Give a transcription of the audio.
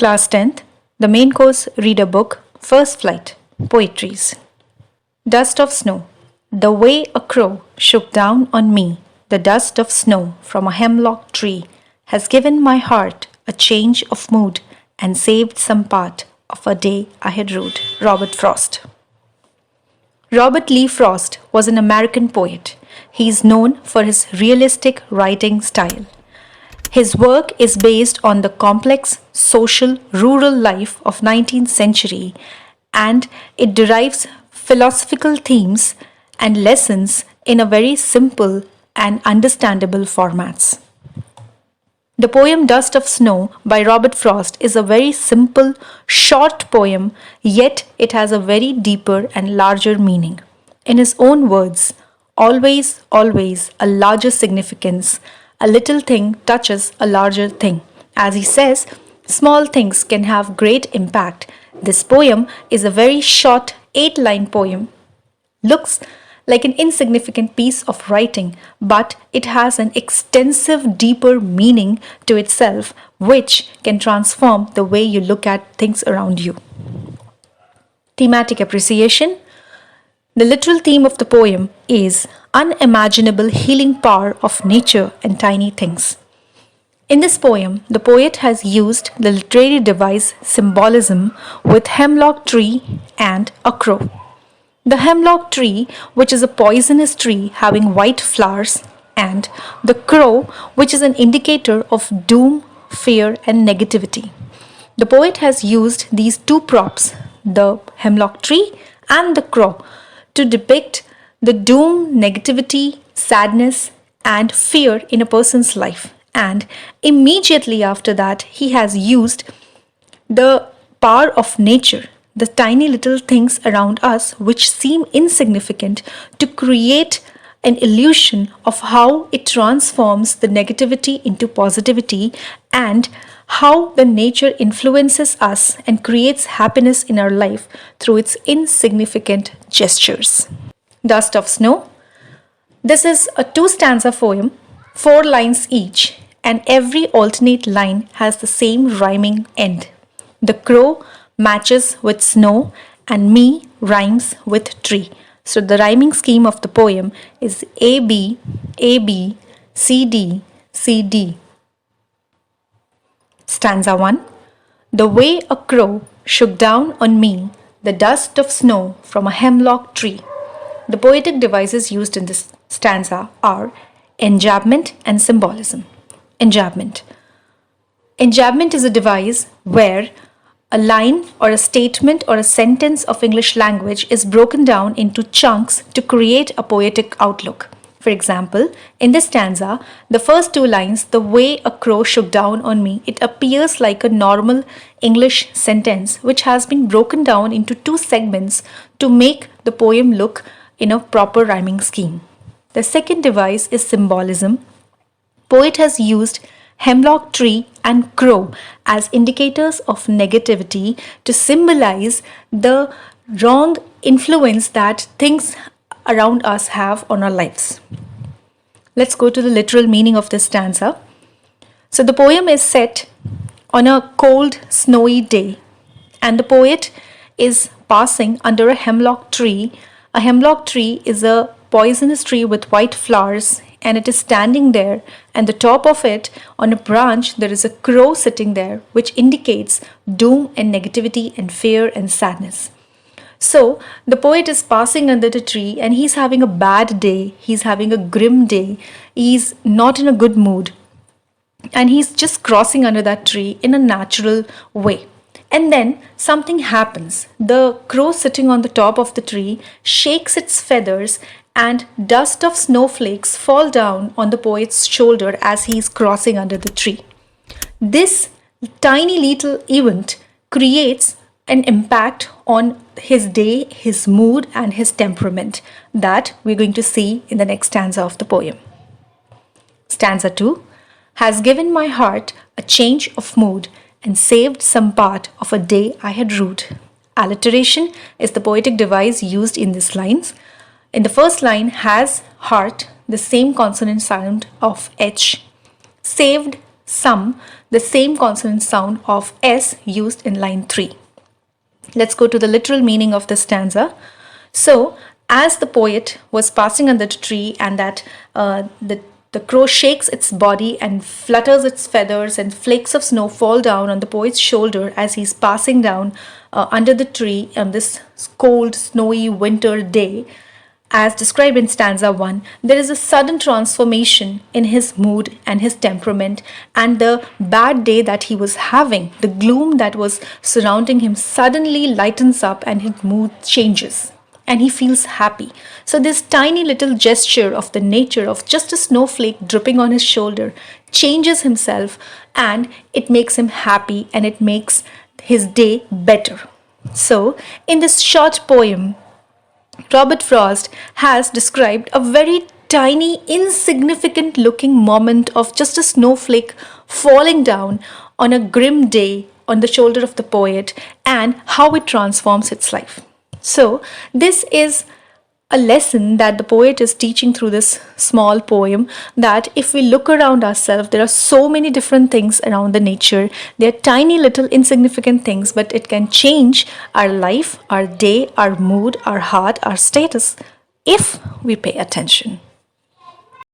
Class 10th, the main course reader book, First Flight, Poetries. Dust of snow. The way a crow shook down on me, the dust of snow from a hemlock tree, has given my heart a change of mood and saved some part of a day I had rued. Robert Frost. Robert Lee Frost was an American poet. He is known for his realistic writing style. His work is based on the complex social rural life of 19th century and it derives philosophical themes and lessons in a very simple and understandable formats. The poem Dust of Snow by Robert Frost is a very simple, short poem, yet it has a very deeper and larger meaning. In his own words, always, always a larger significance. A little thing touches a larger thing. As he says, small things can have great impact. This poem is a very short 8-line poem. Looks like an insignificant piece of writing, but it has an extensive, deeper meaning to itself, which can transform the way you look at things around you. Thematic appreciation. The literal theme of the poem is unimaginable healing power of nature and tiny things. In this poem, the poet has used the literary device symbolism with hemlock tree and a crow. The hemlock tree, which is a poisonous tree having white flowers, and the crow, which is an indicator of doom, fear, and negativity. The poet has used these two props, the hemlock tree and the crow, to depict the doom, negativity, sadness, and fear in a person's life. And immediately after that, he has used the power of nature, the tiny little things around us which seem insignificant, to create an illusion of how it transforms the negativity into positivity and how the nature influences us and creates happiness in our life through its insignificant gestures. Dust of Snow. This is a 2-stanza poem, 4 lines each, and every alternate line has the same rhyming end. The crow matches with snow and me rhymes with tree. So the rhyming scheme of the poem is AB, AB, CD, CD. Stanza 1. The way a crow shook down on me the dust of snow from a hemlock tree. The poetic devices used in this stanza are enjambment and symbolism. Enjambment. Enjambment is a device where a line or a statement or a sentence of English language is broken down into chunks to create a poetic outlook. For example, in this stanza, the first 2 lines, the way a crow shook down on me, it appears like a normal English sentence which has been broken down into 2 segments to make the poem look in a proper rhyming scheme. The second device is symbolism. Poet has used hemlock tree and crow as indicators of negativity to symbolize the wrong influence that things around us have on our lives. Let's go to the literal meaning of this stanza. So the poem is set on a cold, snowy day, and the poet is passing under a hemlock tree. A hemlock tree is a poisonous tree with white flowers, and it is standing there, and the top of it, on a branch, there is a crow sitting there, which indicates doom and negativity and fear and sadness. So the poet is passing under the tree and he's having a bad day, he's having a grim day, he's not in a good mood, and he's just crossing under that tree in a natural way. And then something happens. The crow sitting on the top of the tree shakes its feathers and dust of snowflakes fall down on the poet's shoulder as he is crossing under the tree. This tiny little event creates an impact on his day, his mood, and his temperament that we're going to see in the next stanza of the poem. Stanza 2 has given my heart a change of mood and saved some part of a day I had rued. Alliteration is the poetic device used in these lines. In the first line has heart, the same consonant sound of H. Saved some, the same consonant sound of S used in line 3. Let's go to the literal meaning of the stanza. So, as the poet was passing under the tree, and that the crow shakes its body and flutters its feathers, and flakes of snow fall down on the poet's shoulder as he's passing down under the tree on this cold, snowy winter day. As described in stanza 1, there is a sudden transformation in his mood and his temperament, and the bad day that he was having, the gloom that was surrounding him, suddenly lightens up and his mood changes and he feels happy. So, this tiny little gesture of the nature of just a snowflake dripping on his shoulder changes himself, and it makes him happy and it makes his day better. So, in this short poem, Robert Frost has described a very tiny, insignificant looking moment of just a snowflake falling down on a grim day on the shoulder of the poet, and how it transforms its life. So, this is a lesson that the poet is teaching through this small poem, that if we look around ourselves, there are so many different things around the nature. They are tiny little insignificant things, but it can change our life, our day, our mood, our heart, our status if we pay attention.